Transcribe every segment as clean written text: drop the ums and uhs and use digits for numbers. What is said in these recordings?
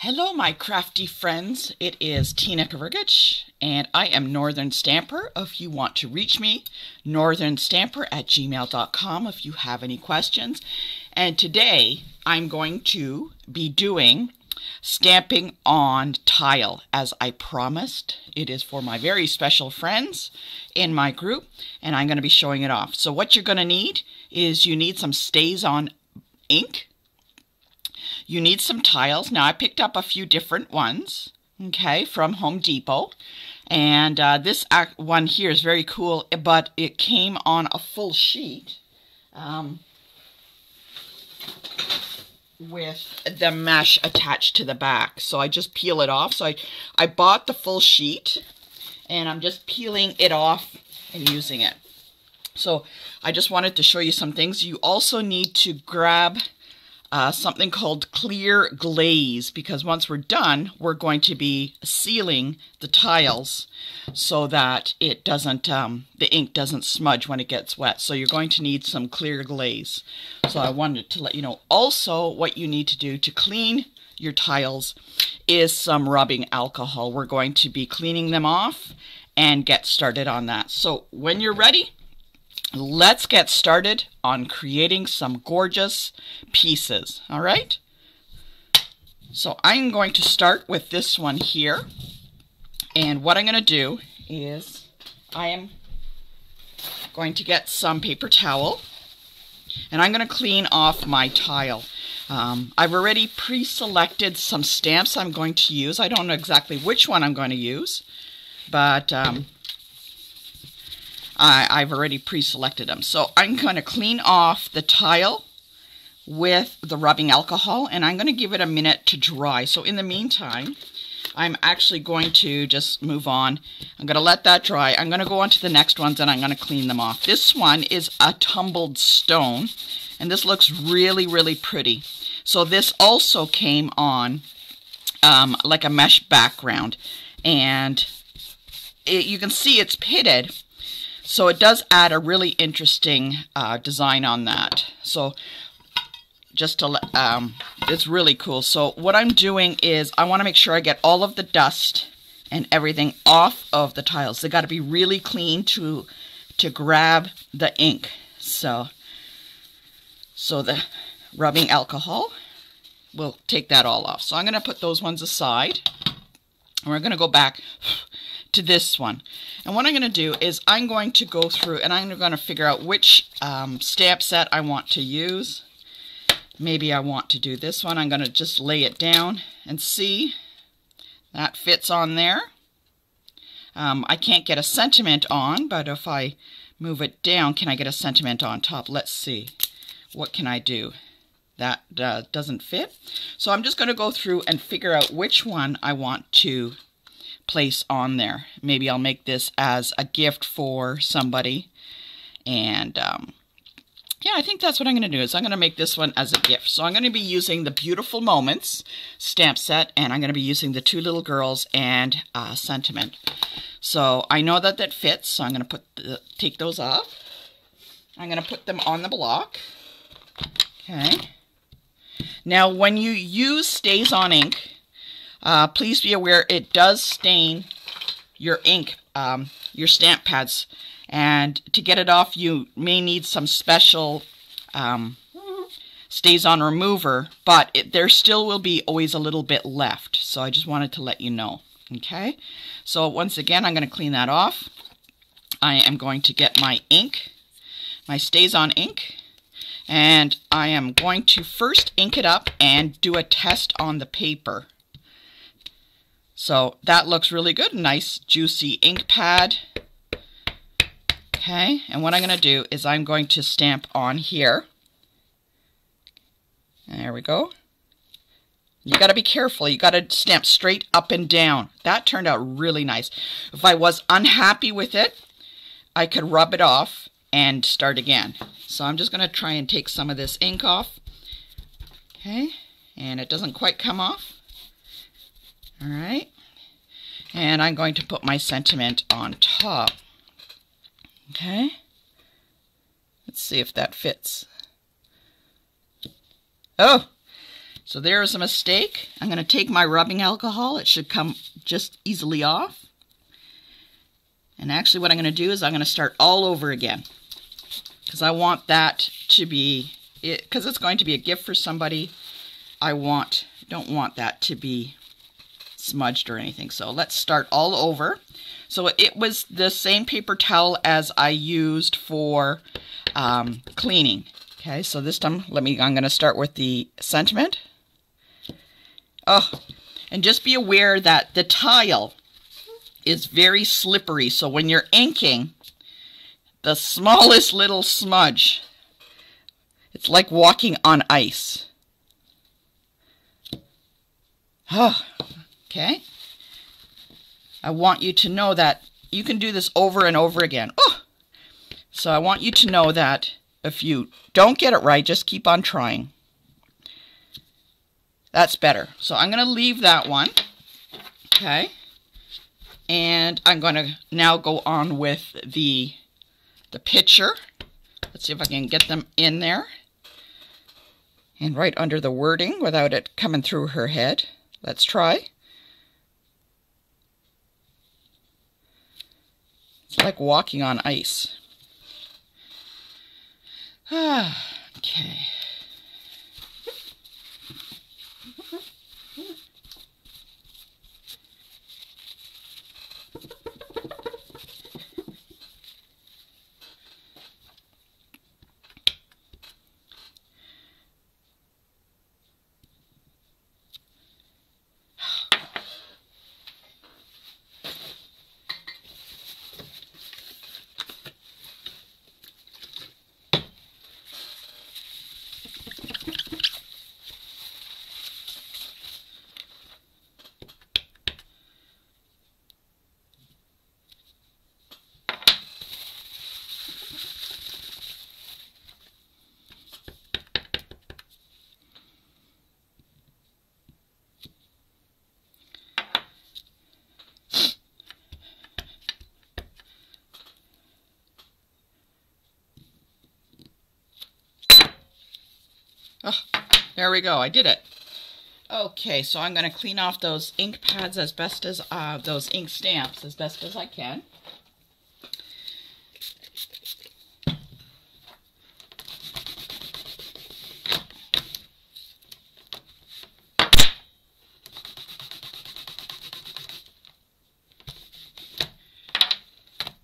Hello, my crafty friends. It is Tina Kavrgich, and I am Northern Stamper. If you want to reach me, northernstamper@gmail.com if you have any questions. And today I'm going to be doing stamping on tile as I promised. It is for my very special friends in my group, and I'm going to be showing it off. So what you're going to need is you need some StazOn ink. You need some tiles. Now I picked up a few different ones, okay, from Home Depot. And this one here is very cool, but it came on a full sheet with the mesh attached to the back. So I just peel it off. So I bought the full sheet, and I'm just peeling it off and using it. So I just wanted to show you some things. You also need to grab something called clear glaze, because once we're done, we're going to be sealing the tiles so that it doesn't, the ink doesn't smudge when it gets wet. So you're going to need some clear glaze. So I wanted to let you know. Also, what you need to do to clean your tiles is some rubbing alcohol. We're going to be cleaning them off and get started on that. So when you're ready, let's get started on creating some gorgeous pieces. All right. So I'm going to start with this one here. And what I'm going to do is I am going to get some paper towel, and I'm going to clean off my tile. I've already pre-selected some stamps I'm going to use. I don't know exactly which one I'm going to use, but I've already pre-selected them. So I'm going to clean off the tile with the rubbing alcohol, and I'm going to give it a minute to dry. So in the meantime, I'm actually going to just move on. I'm going to let that dry. I'm going to go on to the next ones, and I'm going to clean them off. This one is a tumbled stone, and this looks really, really pretty. So this also came on like a mesh background, and you can see it's pitted. So it does add a really interesting design on that. So just to it's really cool. So what I'm doing is I want to make sure I get all of the dust and everything off of the tiles. They got to be really clean to grab the ink. So the rubbing alcohol will take that all off. So I'm going to put those ones aside, and we're going to go back to this one. And what I'm going to do is I'm going to go through and I'm going to figure out which stamp set I want to use. Maybe I want to do this one. I'm going to just lay it down and see. That fits on there. I can't get a sentiment on, but if I move it down, can I get a sentiment on top? Let's see. What can I do? That doesn't fit. So I'm just going to go through and figure out which one I want to place on there. Maybe I'll make this as a gift for somebody, and yeah, I think that's what I'm going to do. Is I'm going to make this one as a gift. So I'm going to be using the Beautiful Moments stamp set, and I'm going to be using the Two Little Girls and Sentiment. So I know that that fits, so I'm going to take those off. I'm going to put them on the block. Okay. Now when you use StazOn ink, please be aware it does stain your ink, your stamp pads, and to get it off you may need some special StazOn remover, but there still will be always a little bit left. So I just wanted to let you know. Okay, so once again I'm going to clean that off. I am going to get my ink, my StazOn ink, and I am going to first ink it up and do a test on the paper. So that looks really good. Nice juicy ink pad. Okay, and what I'm going to do is I'm going to stamp on here. There we go. You got to be careful. You got to stamp straight up and down. That turned out really nice. If I was unhappy with it, I could rub it off and start again. So I'm just going to try and take some of this ink off. Okay, and it doesn't quite come off. All right, and I'm going to put my sentiment on top. Okay, let's see if that fits. Oh, So there's a mistake. I'm going to take my rubbing alcohol. It should come just easily off. And actually what I'm going to do is I'm going to start all over again. Because I want that to be, because it's going to be a gift for somebody, don't want that to be smudged or anything. So let's start all over. So it was the same paper towel as I used for cleaning. Okay, so this time I'm going to start with the sentiment. Oh, and just be aware that the tile is very slippery. So when you're inking, the smallest little smudge, it's like walking on ice. Oh, okay. I want you to know that you can do this over and over again. Oh! So I want you to know that if you don't get it right, just keep on trying. That's better. So I'm going to leave that one. Okay. And I'm going to now go on with the picture. Let's see if I can get them in there. And right under the wording without it coming through her head. Let's try. It's like walking on ice. Okay. Oh, there we go. I did it. Okay, so I'm going to clean off those ink pads as best as, those ink stamps as best as I can.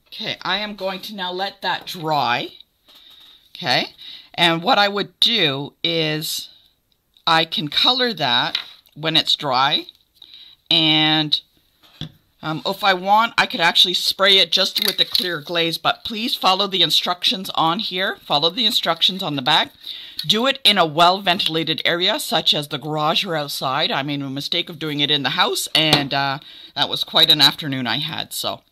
Okay, I am going to now let that dry. Okay, and what I would do is I can color that when it's dry, and if I want, I could actually spray it just with the clear glaze, but please follow the instructions on here. Follow the instructions on the back. Do it in a well-ventilated area, such as the garage or outside. I made a mistake of doing it in the house, and that was quite an afternoon I had, so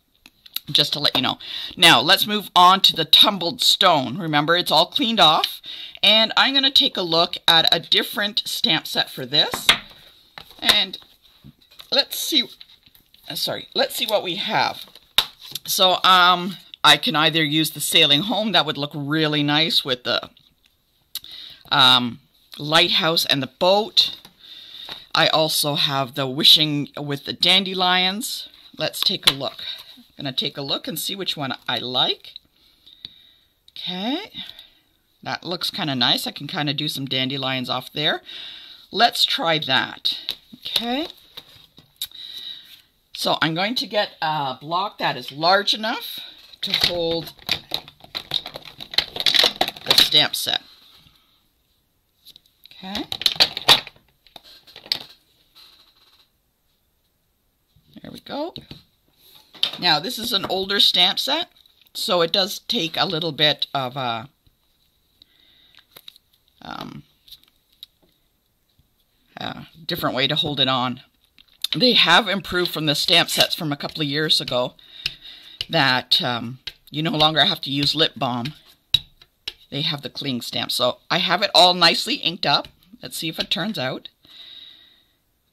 just to let you know. Now, let's move on to the tumbled stone. Remember, it's all cleaned off. And I'm going to take a look at a different stamp set for this. And let's see what we have. So, I can either use the Sailing Home. That would look really nice with the lighthouse and the boat. I also have the Wishing with the dandelions. Let's take a look. I'm going to take a look and see which one I like. Okay. That looks kind of nice. I can kind of do some dandelions off there. Let's try that. Okay. So I'm going to get a block that is large enough to hold the stamp set. Okay. There we go. Now, this is an older stamp set, so it does take a little bit of a different way to hold it on. They have improved from the stamp sets from a couple of years ago that you no longer have to use lip balm. They have the cling stamp. So I have it all nicely inked up. Let's see if it turns out.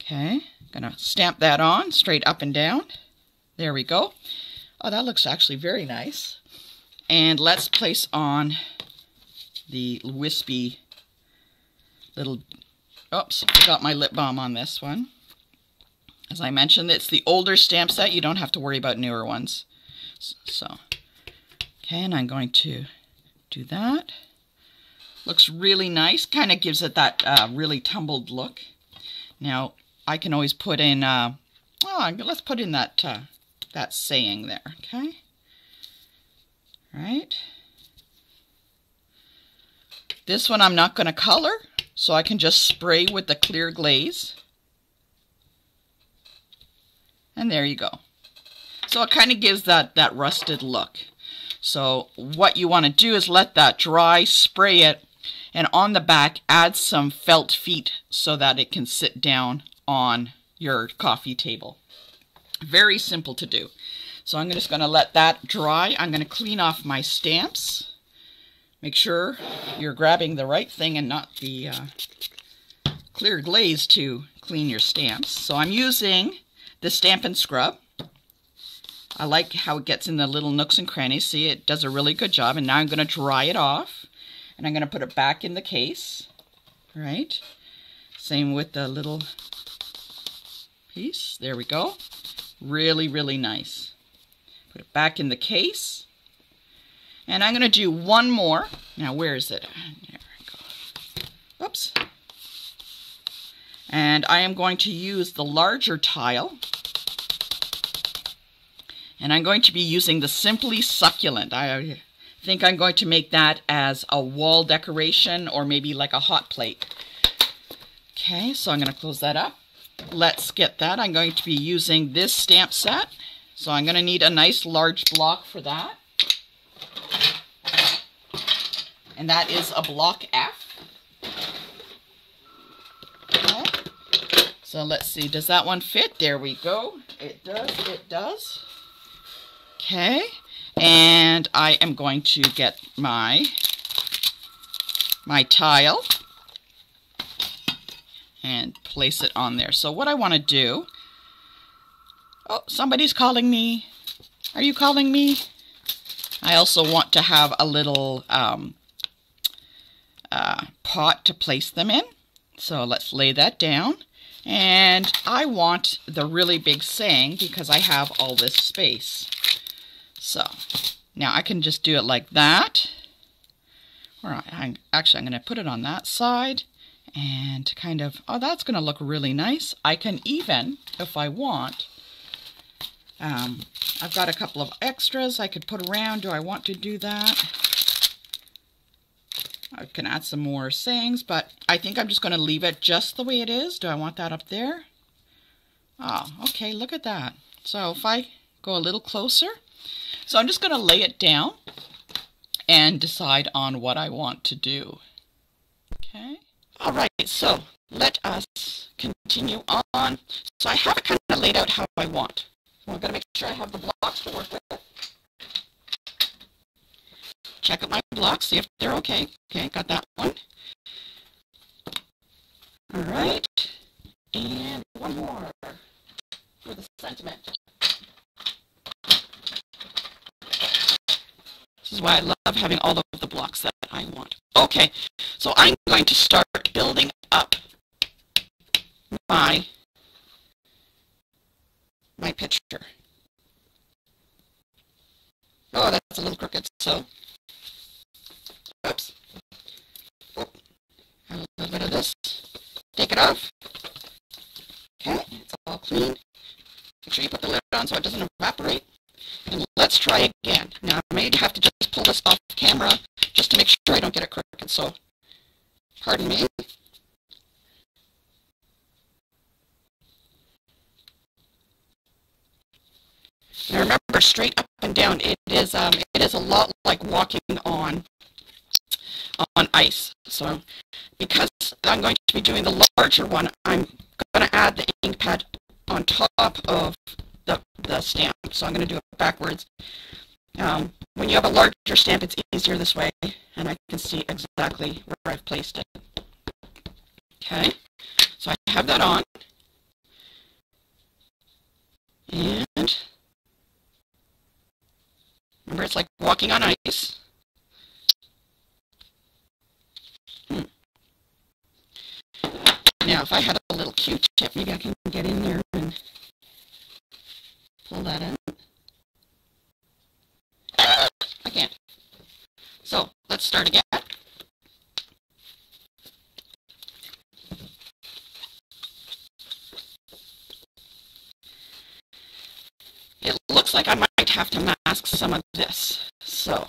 Okay, I'm going to stamp that on straight up and down. There we go. Oh, that looks actually very nice. And let's place on the wispy little Oops, forgot my lip balm on this one. As I mentioned, it's the older stamp set. You don't have to worry about newer ones. So, okay, and I'm going to do that. Looks really nice. Kind of gives it that really tumbled look. Now, I can always put in, let's put in that, that saying there, okay? Right. This one I'm not going to color, so I can just spray with the clear glaze. And there you go. So it kind of gives that rusted look. So what you want to do is let that dry, spray it, and on the back add some felt feet so that it can sit down on your coffee table. Very simple to do. So I'm just going to let that dry. I'm going to clean off my stamps. Make sure you're grabbing the right thing and not the clear glaze to clean your stamps. So I'm using the Stampin' Scrub. I like how it gets in the little nooks and crannies. See, it does a really good job. And now I'm going to dry it off. And I'm going to put it back in the case. Right? Same with the little piece. There we go. Really, really nice. Put it back in the case. And I'm going to do one more. Now, where is it? There we go. Oops. And I am going to use the larger tile. And I'm going to be using the Simply Succulent. I think I'm going to make that as a wall decoration or maybe like a hot plate. Okay, so I'm going to close that up. Let's get that. I'm going to be using this stamp set. So I'm going to need a nice large block for that. And that is a block F. Okay. So let's see, does that one fit? There we go. It does, it does. Okay, and I am going to get my tile and place it on there. So what I want to do, oh, somebody's calling me. Are you calling me? I also want to have a little pot to place them in. So let's lay that down. And I want the really big saying because I have all this space. So now I can just do it like that. Or I'm going to put it on that side and kind of, oh, that's going to look really nice. I can even, if I want, I've got a couple of extras I could put around. Do I want to do that? I can add some more sayings, but I think I'm just going to leave it just the way it is. Do I want that up there? Oh, okay, look at that. So if I go a little closer, so I'm just going to lay it down and decide on what I want to do. Okay. All right, so let us continue on. So I have it kind of laid out how I want. So I'm going to make sure I have the blocks to work with. Check out my blocks, see if they're okay. Okay, got that one. All right, and one more for the sentiment. This is why I love having all of the blocks that I want. Okay, so I'm going to start building up my picture. Oh, that's a little crooked, so oops. Oh, have a little bit of this. Take it off. Okay, it's all clean. Make sure you put the lid on so it doesn't evaporate. And let's try again. Now I may have to just pull this off camera just to make sure I don't get it crooked. So, pardon me. Now remember, straight up and down. It is a lot like walking on ice. So, because I'm going to be doing the larger one, I'm going to add the ink pad on top of the stamp. So I'm going to do it backwards. When you have a larger stamp, it's easier this way, and I can see exactly where I've placed it. Okay, so I have that on. And remember, it's like walking on ice. Now, if I had a little Q-tip, maybe I can get in there and pull that out. I can't. So, let's start again. It looks like I might have to mask some of this. So,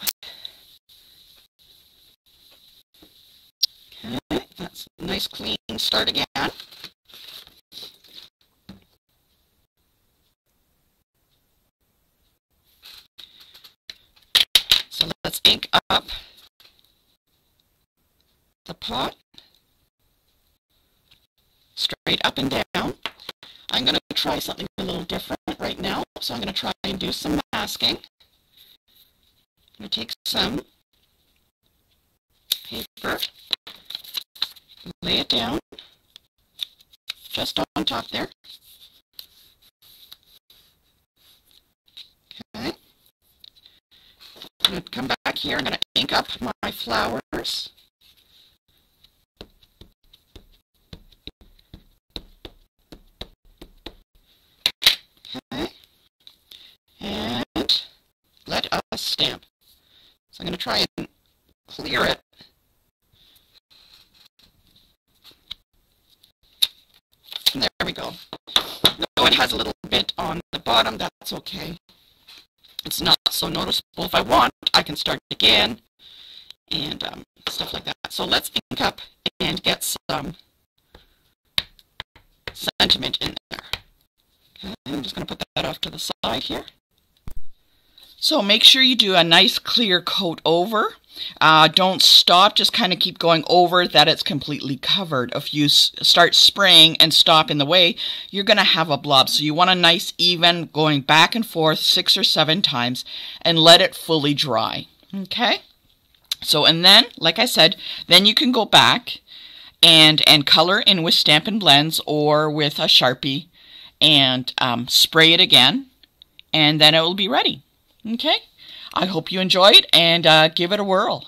okay, that's a nice clean start again. So let's ink up the pot, straight up and down. I'm going to try something a little different right now, so I'm going to try and do some masking. I'm going to take some paper, lay it down just on top there. Okay. I'm going to come back here. I'm going to ink up my flowers. Okay. And let us stamp. So I'm going to try and clear it. And there we go. Though it has a little bit on the bottom, that's okay. It's not so noticeable. If I want, I can start again and stuff like that. So let's ink up and get some sentiment in there. Okay, I'm just going to put that off to the side here. So make sure you do a nice clear coat over. Don't stop, just kind of keep going over that it's completely covered. If you start spraying and stop in the way, you're going to have a blob. So you want a nice even going back and forth 6 or 7 times and let it fully dry. Okay? So, and then, like I said, then you can go back and color in with Stampin' Blends or with a Sharpie and spray it again, and then it will be ready. Okay? I hope you enjoyed, and give it a whirl.